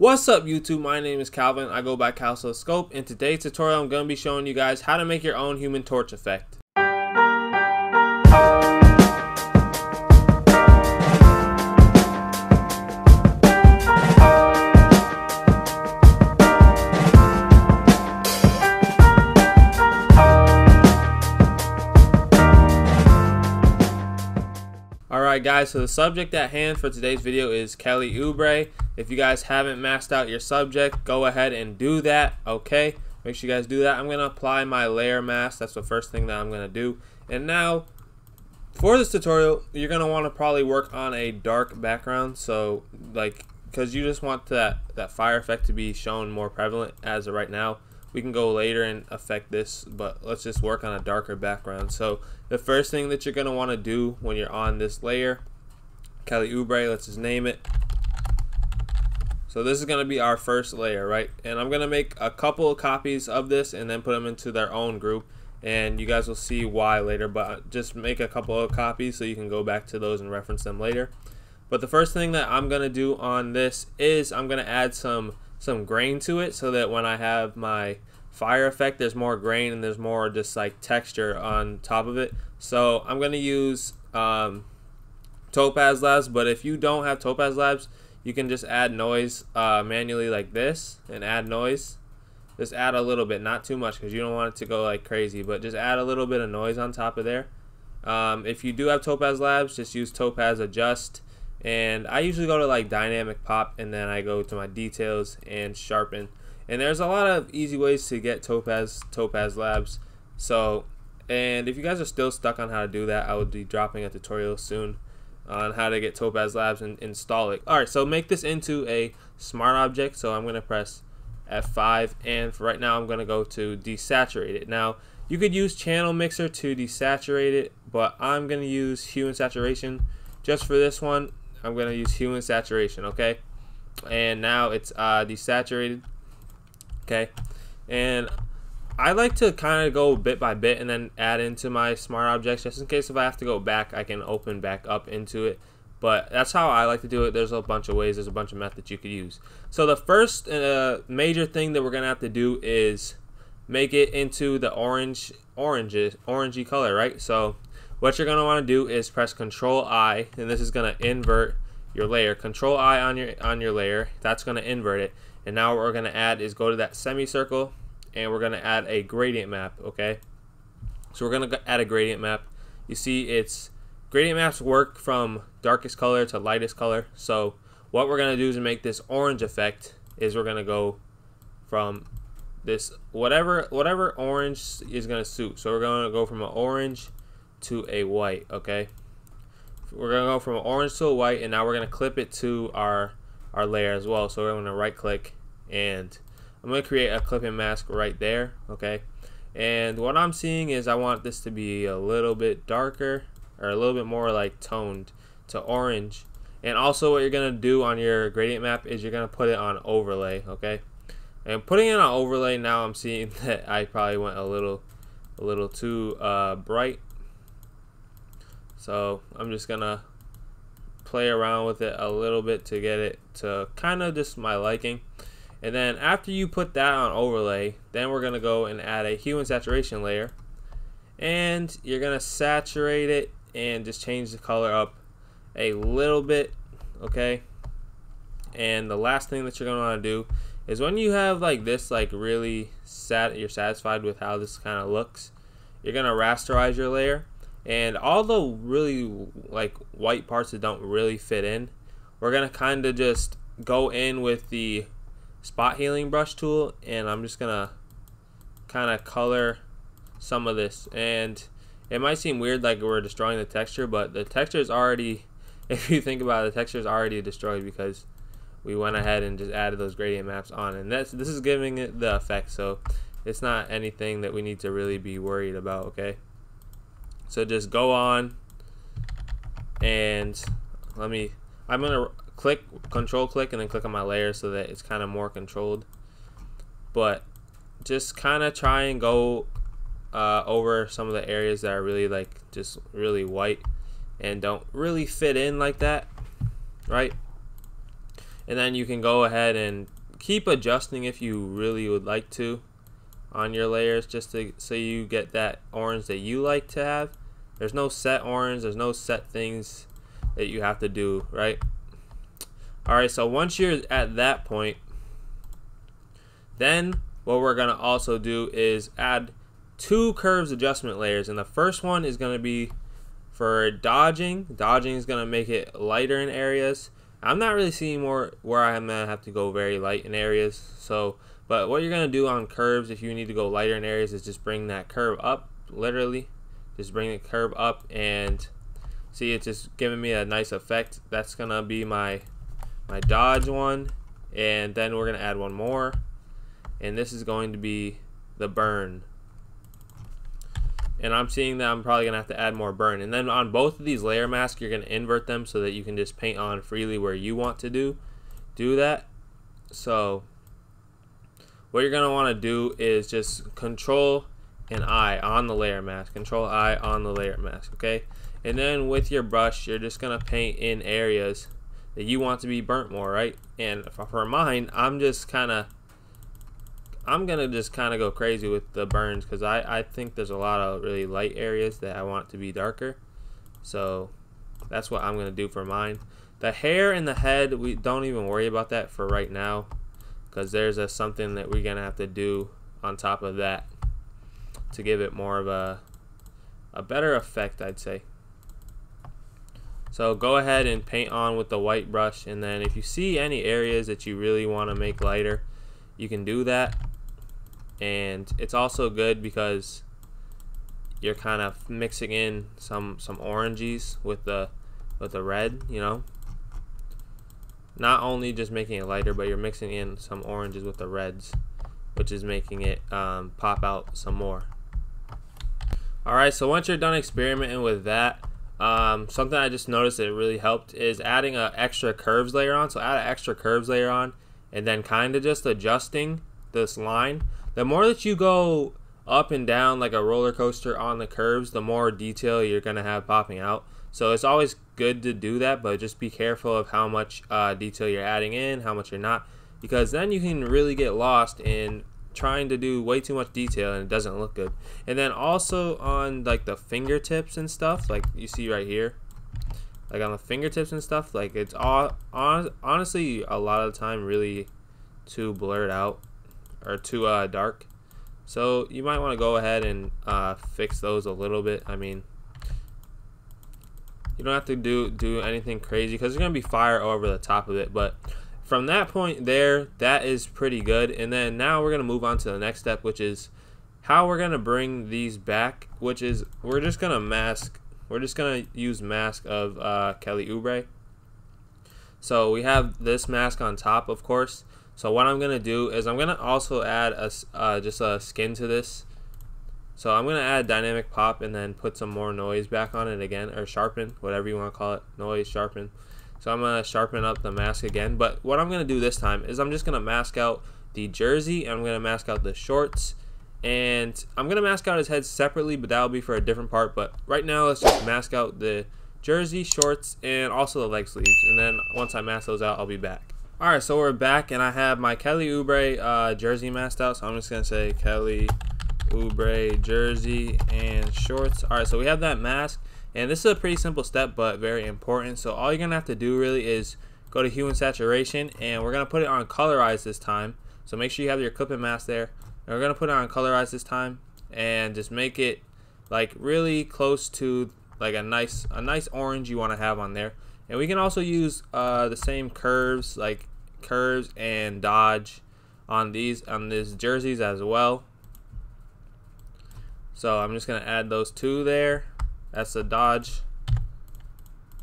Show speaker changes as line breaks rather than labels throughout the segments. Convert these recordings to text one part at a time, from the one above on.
What's up YouTube, my name is Calvin, I go by CalSoScope. In today's tutorial I'm going to be showing you guys how to make your own Human Torch effect. Alright guys, so the subject at hand for today's video is Kelly Oubre. If you guys haven't maxed out your subject, go ahead and do that, okay? Make sure you guys do that. I'm going to apply my layer mask. That's the first thing that I'm going to do. And now, for this tutorial, you're going to want to probably work on a dark background. So, because you just want that fire effect to be shown more prevalent as of right now. We can go later and affect this, but let's just work on a darker background. So the first thing that you're going to want to do when you're on this layer, Kelly Oubre, let's just name it. So this is going to be our first layer, right? And I'm going to make a couple of copies of this and then put them into their own group. And you guys will see why later, but just make a couple of copies so you can go back to those and reference them later. But the first thing that I'm going to do on this is I'm going to add some grain to it so that when I have my fire effect, there's more grain and there's more just like texture on top of it. So I'm going to use Topaz Labs, but if you don't have Topaz Labs, you can just add noise manually like this and add noise. Just add a little bit, not too much because you don't want it to go like crazy, but just add a little bit of noise on top of there. If you do have Topaz Labs, just use Topaz Adjust. And I usually go to like dynamic pop and then I go to my details and sharpen. And there's a lot of easy ways to get Topaz Labs. So, and if you guys are still stuck on how to do that, I will be dropping a tutorial soon on how to get Topaz Labs and install it. Alright, so make this into a smart object. So I'm going to press F5 and for right now I'm going to go to desaturate it. Now you could use Channel Mixer to desaturate it, but I'm going to use hue and saturation just for this one. I'm going to use hue and saturation, okay? And now it's desaturated, okay? And I like to kind of go bit by bit and then add into my smart objects just in case if I have to go back, I can open back up into it. But that's how I like to do it. There's a bunch of ways, there's a bunch of methods you could use. So the first major thing that we're going to have to do is make it into the orangey color, right? So what you're going to want to do is press Control I, and this is going to invert your layer. Control I on your layer, that's going to invert it. And now what we're going to add is go to that semicircle, and we're going to add a gradient map, okay? So we're going to add a gradient map. You see, it's gradient maps work from darkest color to lightest color. So what we're going to do to make this orange effect is we're going to go from this whatever orange is going to suit. So we're going to go from an orange to a white, okay? We're gonna go from an orange to a white, and now we're gonna clip it to our layer as well. So we're gonna right click, and I'm gonna create a clipping mask right there, okay? And what I'm seeing is I want this to be a little bit darker or a little bit more like toned to orange. And also what you're gonna do on your gradient map is you're gonna put it on overlay, okay? And putting it on overlay, now I'm seeing that I probably went a little too bright. So I'm just gonna play around with it a little bit to get it to kind of just my liking. And then after you put that on overlay, then we're gonna go and add a hue and saturation layer, and you're gonna saturate it and just change the color up a little bit, okay? And the last thing that you're gonna want to do is when you have like this, like really you're satisfied with how this kind of looks, you're gonna rasterize your layer. And all the really like white parts that don't really fit in, we're gonna kind of just go in with the spot healing brush tool, and I'm just gonna kind of color some of this. And it might seem weird like we're destroying the texture, but the texture is already, if you think about it, the texture is already destroyed because we went ahead and just added those gradient maps on, and this is giving it the effect. So it's not anything that we need to really be worried about, okay? So just go on, and I'm gonna control click and then click on my layer so that it's kind of more controlled. But just kind of try and go over some of the areas that are really like just really white and don't really fit in like that, right? And then you can go ahead and keep adjusting if you really would like to on your layers, just to so you get that orange that you like to have. There's no set orange, there's no set things that you have to do, right? Alright, so once you're at that point, then what we're gonna also do is add 2 curves adjustment layers, and the first one is gonna be for dodging. Dodging is gonna make it lighter in areas. I'm not really seeing more where I'm gonna have to go very light in areas. So, but what you're gonna do on curves, if you need to go lighter in areas, is just bring that curve up. Literally, just bring the curve up, and see, it's just giving me a nice effect. That's gonna be my dodge one, and then we're gonna add one more, and this is going to be the burn. And I'm seeing that I'm probably gonna have to add more burn. And then on both of these layer masks, you're gonna invert them so that you can just paint on freely where you want to do that. So what you're gonna want to do is just Control and I on the layer mask, Control I on the layer mask, okay? And then with your brush, you're just gonna paint in areas that you want to be burnt more, right? And for mine, I'm gonna just kind of go crazy with the burns, because I think there's a lot of really light areas that I want to be darker. So that's what I'm gonna do for mine. The hair and the head, we don't even worry about that for right now, because there's something that we're gonna have to do on top of that to give it more of a better effect, I'd say. So go ahead and paint on with the white brush, and then if you see any areas that you really want to make lighter, you can do that. And it's also good because you're kind of mixing in some oranges with the red, you know, not only just making it lighter, but you're mixing in some oranges with the reds, which is making it pop out some more. Alright, so once you're done experimenting with that, something I just noticed that really helped is adding an extra curves layer on. So add an extra curves layer on, and then kind of just adjusting this line. The more that you go up and down like a roller coaster on the curves, the more detail you're gonna have popping out. So it's always good to do that, but just be careful of how much detail you're adding in, how much you're not, because then you can really get lost in trying to do way too much detail and it doesn't look good. And then also on like the fingertips and stuff, like you see right here, like on the fingertips and stuff, like it's all honestly a lot of the time really too blurred out or too dark. So you might want to go ahead and fix those a little bit. I mean, you don't have to do anything crazy because there's gonna be fire over the top of it, but from that point there, that is pretty good. And then now we're gonna move on to the next step, which is how we're gonna bring these back, which is we're just gonna use mask of Kelly Oubre. So we have this mask on top, of course. So what I'm gonna do is I'm gonna also add just a skin to this. So I'm gonna add dynamic pop and then put some more noise back on it again, or sharpen, whatever you want to call it, noise, sharpen. So I'm gonna sharpen up the mask again. But what I'm gonna do this time is I'm just gonna mask out the jersey, and I'm gonna mask out the shorts, and I'm gonna mask out his head separately, but that'll be for a different part. But right now, let's just mask out the jersey, shorts, and also the leg sleeves. And then once I mask those out, I'll be back. Alright, so we're back, and I have my Kelly Oubre jersey masked out. So I'm just gonna say Kelly Oubre jersey and shorts. Alright, so we have that mask, and this is a pretty simple step but very important. So all you're gonna have to do really is go to hue and saturation, and we're gonna put it on colorize this time. So make sure you have your clipping mask there, and we're gonna put it on colorize this time, and just make it like really close to like a nice orange you want to have on there. And we can also use the same curves, like curves and dodge on these jerseys as well. So I'm just gonna add those two there. That's the dodge,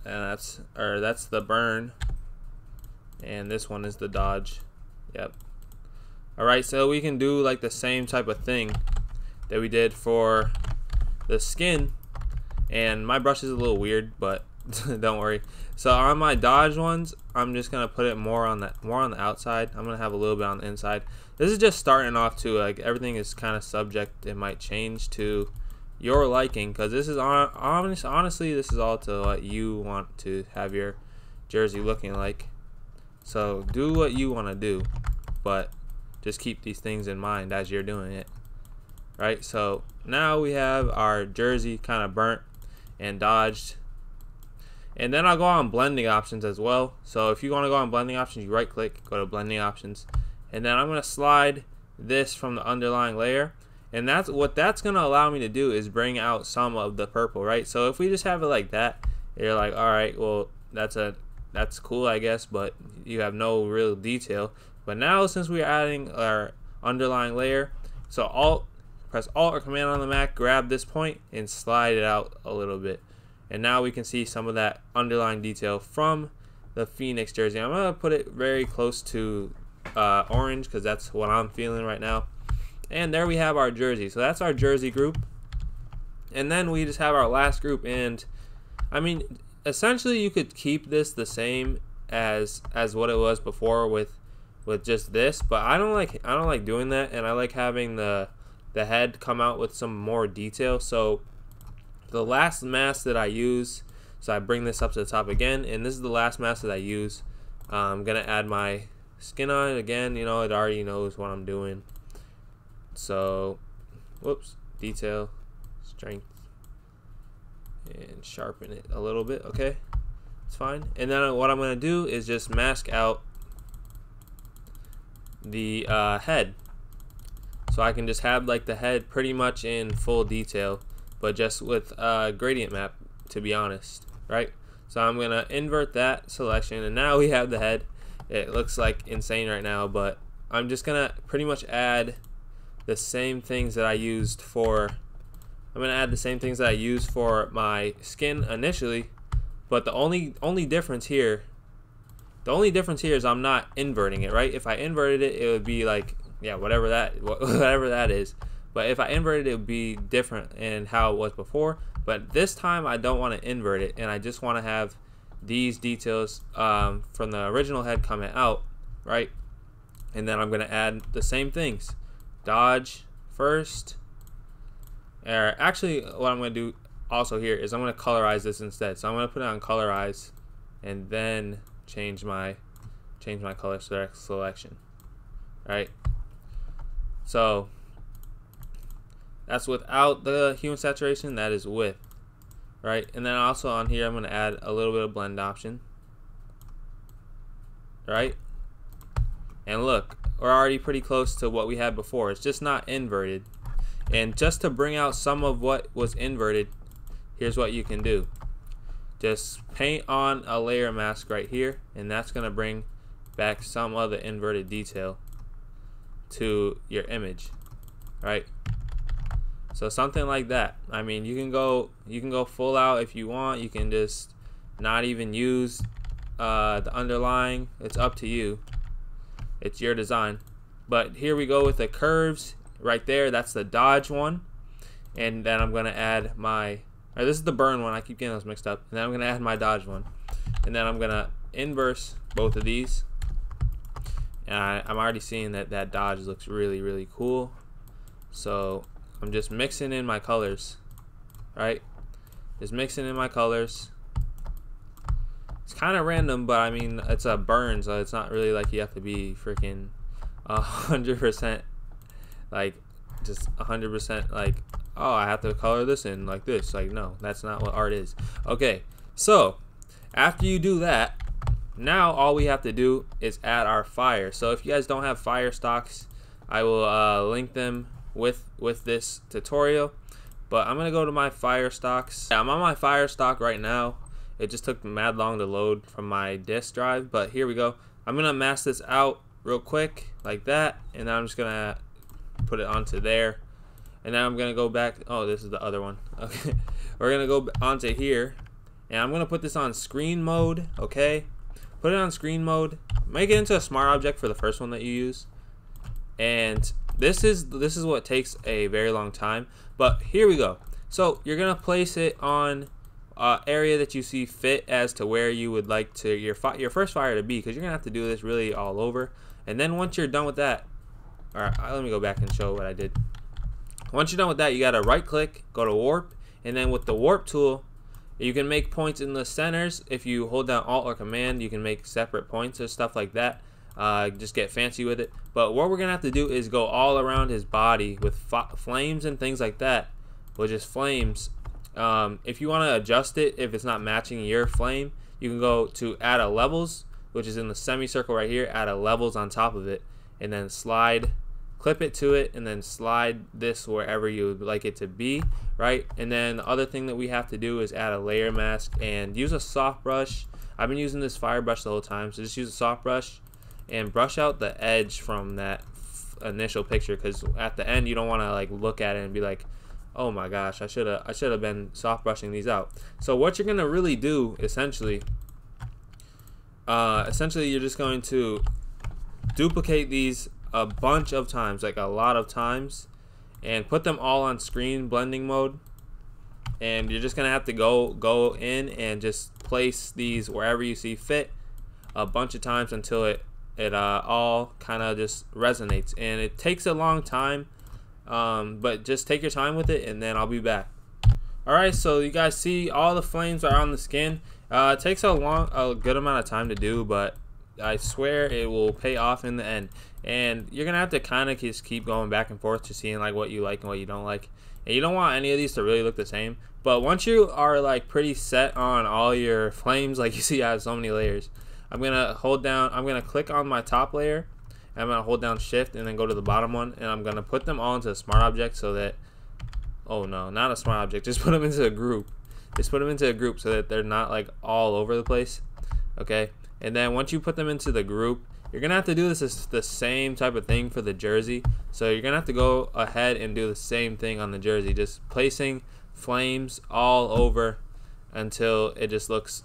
and that's the burn, and this one is the dodge. Yep. Alright, so we can do like the same type of thing that we did for the skin, and my brush is a little weird, but don't worry. So on my dodge ones, I'm just gonna put it more on the outside. I'm gonna have a little bit on the inside. This is just starting off too. Like everything is kind of subject. It might change to your liking, because this is honestly this is all to what you want to have your jersey looking like. So do what you want to do, but just keep these things in mind as you're doing it, right? So now we have our jersey kind of burnt and dodged. And then I'll go on blending options as well. So if you want to go on blending options, you right click, go to blending options, and then I'm going to slide this from the underlying layer. And that's what that's going to allow me to do, is bring out some of the purple, right? So if we just have it like that, you're like, all right, well, that's cool, I guess, but you have no real detail. But now, since we're adding our underlying layer, so press Alt or Command on the Mac, grab this point and slide it out a little bit. And now we can see some of that underlying detail from the Phoenix jersey. I'm going to put it very close to orange because that's what I'm feeling right now. And there we have our jersey. So that's our jersey group. And then we just have our last group. And I mean, essentially you could keep this the same as what it was before with just this, but I don't like doing that, and I like having the head come out with some more detail. So the last mask that I use, so I bring this up to the top again, and this is the last mask that I use. I'm gonna add my skin on it again. You know, it already knows what I'm doing. So, whoops, detail, strength, and sharpen it a little bit. Okay, it's fine. And then what I'm gonna do is just mask out the head, so I can just have like the head pretty much in full detail, but just with gradient map, to be honest, right? So I'm gonna invert that selection, and now we have the head. It looks like insane right now, but I'm just gonna pretty much add the same things that I used for my skin initially, but the only difference here is I'm not inverting it, right? If I inverted it, it would be like, yeah, whatever that is. But if I inverted it, it would be different in how it was before. But this time I don't want to invert it, and I just want to have these details from the original head coming out, right? And then I'm going to add the same things. Dodge first. Or actually, what I'm going to do also here is I'm going to colorize this instead. So I'm going to put it on colorize, and then change my color selection, right? So that's without the hue and saturation. That is with, right? And then also on here I'm going to add a little bit of blend option, right? And look, we're already pretty close to what we had before. It's just not inverted. And just to bring out some of what was inverted, here's what you can do. Just paint on a layer mask right here, and that's going to bring back some of the inverted detail to your image, right? So something like that. I mean, you can go full out if you want. You can just not even use the underlying. It's up to you. It's your design. But here we go with the curves right there. That's the dodge one. And then I'm going to add my, or this is the burn one. I keep getting those mixed up. And then I'm going to add my dodge one. And then I'm going to inverse both of these. And I'm already seeing that dodge looks really, really cool. So I'm just mixing in my colors, right? Just mixing in my colors. It's kind of random, but I mean, it's a burn, so it's not really like you have to be freaking 100%, like just 100% like, oh, I have to color this in like this. Like, no, that's not what art is. Okay, so after you do that, now all we have to do is add our fire. So if you guys don't have fire stocks, I will link them with this tutorial. But I'm gonna go to my fire stocks. I'm on my fire stock right now. It just took mad long to load from my disk drive, but here we go. I'm gonna mask this out real quick like that, and then I'm just gonna put it onto there, and then I'm gonna go back. Oh, this is the other one. Okay, we're gonna go onto here, and I'm gonna put this on screen mode. Okay, put it on screen mode. Make it into a smart object for the first one that you use, and this is what takes a very long time. But here we go. So you're gonna place it on area that you see fit as to where you would like to your first fire to be, because you're gonna have to do this really all over. And then once you're done with that, all right, let me go back and show what I did. Once you're done with that, you gotta right click, go to warp, and then with the warp tool, You can make points in the centers. If you hold down Alt or Command, you can make separate points or stuff like that. Just get fancy with it. But what we're gonna have to do is go all around his body with flames and things like that, which is flames. If you want to adjust it, if it's not matching your flame, you can go to add a levels, which is in the semicircle right here, add a levels on top of it, and then slide, clip it to it, and then slide this wherever you would like it to be, right? And then the other thing that we have to do is add a layer mask and use a soft brush. I've been using this fire brush the whole time, so just use a soft brush and brush out the edge from that initial picture, because at the end you don't want to like look at it and be like, oh my gosh, I should have been soft brushing these out. So what you're gonna really do essentially you're just going to duplicate these a bunch of times, like a lot of times, and put them all on screen blending mode. And you're just gonna have to go in and just place these wherever you see fit a bunch of times until it all kind of just resonates. And it takes a long time, but just take your time with it, and then I'll be back. Alright, so you guys see all the flames are on the skin. It takes a good amount of time to do, but I swear it will pay off in the end. And you're gonna have to kind of just keep going back and forth to seeing like what you like and what you don't like. And you don't want any of these to really look the same. But once you are like pretty set on all your flames, like you see I have so many layers, I'm gonna click on my top layer, and I'm gonna hold down shift and then go to the bottom one, and I'm gonna put them all into a smart object so that, oh no, not a smart object, just put them into a group. Just put them into a group so that they're not like all over the place. Okay, and then once you put them into the group, you're gonna have to do the same type of thing for the jersey. So you're gonna have to go ahead and do the same thing on the jersey, just placing flames all over until it just looks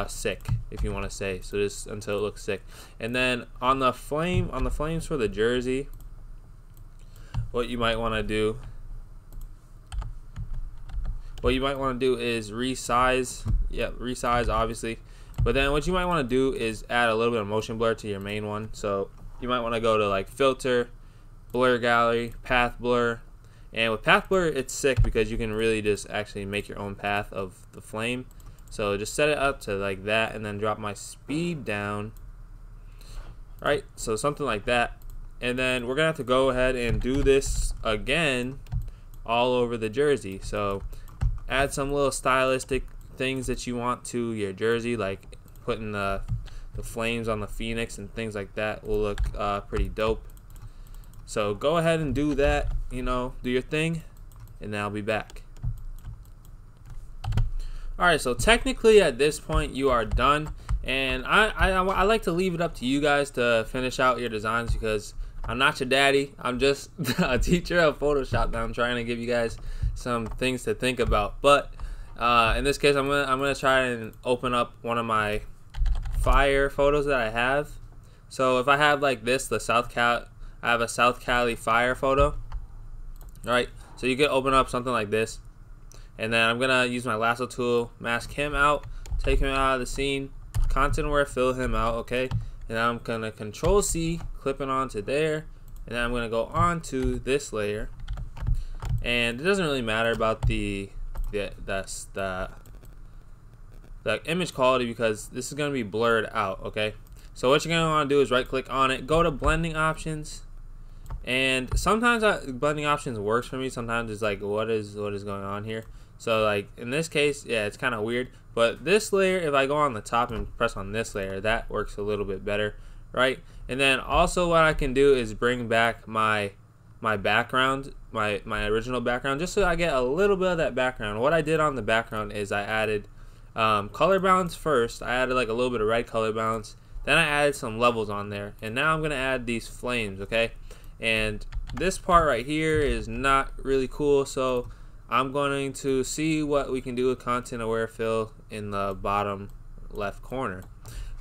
sick, if you want to say. So just until it looks sick. And then on the flames for the jersey, what you might want to do is resize. Yeah, resize obviously. But then what you might want to do is add a little bit of motion blur to your main one. So you might want to go to like filter, blur gallery, path blur. And with path blur, it's sick because you can really just actually make your own path of the flame. So just set it up to like that, and then drop my speed down. Right, so something like that. And then we're gonna have to go ahead and do this again all over the jersey. So add some little stylistic things that you want to your jersey, like putting the flames on the phoenix and things like that will look pretty dope. So go ahead and do that, you know, do your thing, and then I'll be back. Alright, so technically at this point you are done, and I like to leave it up to you guys to finish out your designs, because I'm not your daddy. I'm just a teacher of Photoshop that I'm trying to give you guys some things to think about. But in this case, I'm gonna try and open up one of my fire photos that I have. So if I have like this, I have a South Cali fire photo. Alright, so you can open up something like this, and then I'm gonna use my lasso tool, mask him out, take him out of the scene, content aware, fill him out, okay? And then I'm gonna Control C, clip it onto there, and then I'm gonna go on to this layer. And it doesn't really matter about the image quality, because this is gonna be blurred out, okay? So what you're gonna want to do is right click on it, go to blending options, and sometimes blending options works for me. Sometimes it's like, what is going on here? So like in this case, yeah, it's kind of weird. But this layer, if I go on the top and press on this layer, that works a little bit better, right? And then also what I can do is bring back my background, my original background, just so I get a little bit of that background. What I did on the background is I added color balance first. I added like a little bit of red color balance. Then I added some levels on there, and now I'm gonna add these flames, okay? And this part right here is not really cool, so I'm going to see what we can do with content aware fill in the bottom left corner.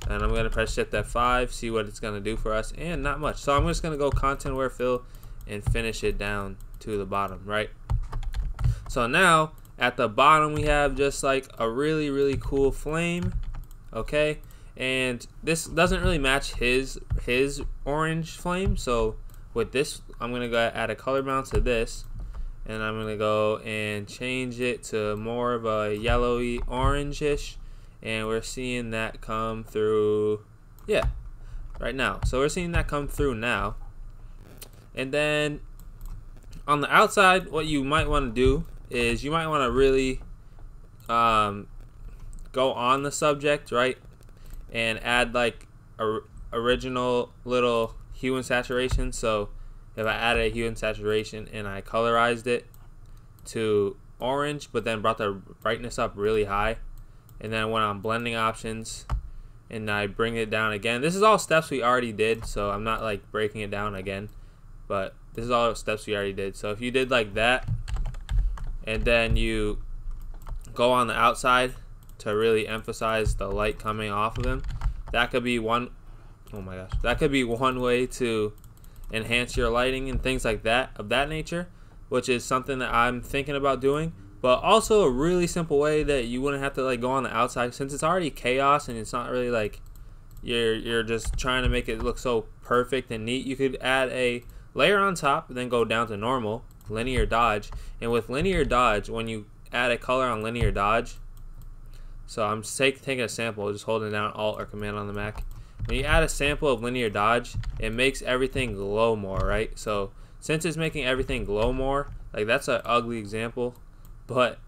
And I'm gonna press shift F5, see what it's gonna do for us, and not much. So I'm just gonna go content aware fill and finish it down to the bottom, right? So now at the bottom we have just like a really cool flame, okay? And this doesn't really match his orange flame, so with this I'm gonna go add a color balance to this, and I'm gonna go and change it to more of a yellowy orangish, and we're seeing that come through, yeah, right now. So we're seeing that come through now. And then on the outside, what you might want to do is you might want to really go on the subject, right, and add like a original little hue and saturation. So if I added a hue and saturation and I colorized it to orange, but then brought the brightness up really high, and then went on blending options and I bring it down again. This is all steps we already did, so I'm not like breaking it down again, but this is all steps we already did. So if you did like that, and then you go on the outside to really emphasize the light coming off of him, that could be one, oh my gosh, that could be one way to enhance your lighting and things like that, of that nature, which is something that I'm thinking about doing. But also a really simple way that you wouldn't have to like go on the outside, since it's already chaos and it's not really like you're just trying to make it look so perfect and neat. You could add a layer on top, then go down to normal, linear dodge. And with linear dodge, when you add a color on linear dodge, so I'm taking a sample, just holding down Alt or Command on the Mac. When you add a sample of linear dodge, it makes everything glow more, right? So since it's making everything glow more, like that's an ugly example, but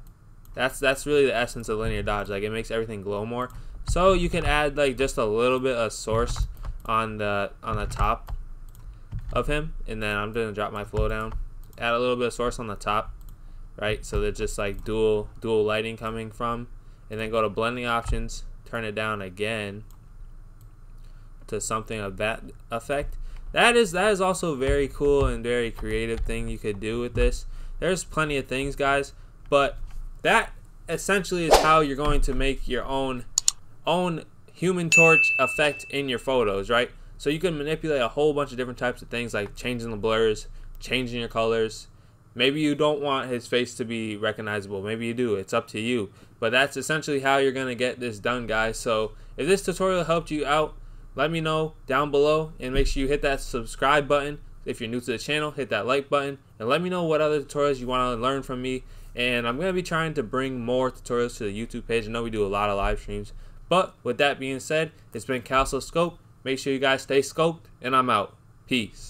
that's really the essence of linear dodge. Like it makes everything glow more. So you can add like just a little bit of source on the top of him, and then I'm gonna drop my flow down, add a little bit of source on the top, right? So there's just like dual lighting coming from, and then go to blending options, turn it down again to something of that effect. That is also very cool and very creative thing you could do with this. There's plenty of things, guys, but that essentially is how you're going to make your own Human Torch effect in your photos, right? So you can manipulate a whole bunch of different types of things, like changing the blurs, changing your colors. Maybe you don't want his face to be recognizable. Maybe you do. It's up to you. But that's essentially how you're going to get this done, guys. So if this tutorial helped you out, let me know down below, and make sure you hit that subscribe button. If you're new to the channel, hit that like button, and let me know what other tutorials you want to learn from me. And I'm going to be trying to bring more tutorials to the YouTube page. I know we do a lot of live streams. But with that being said, it's been CalsoScope. Make sure you guys stay scoped, and I'm out. Peace.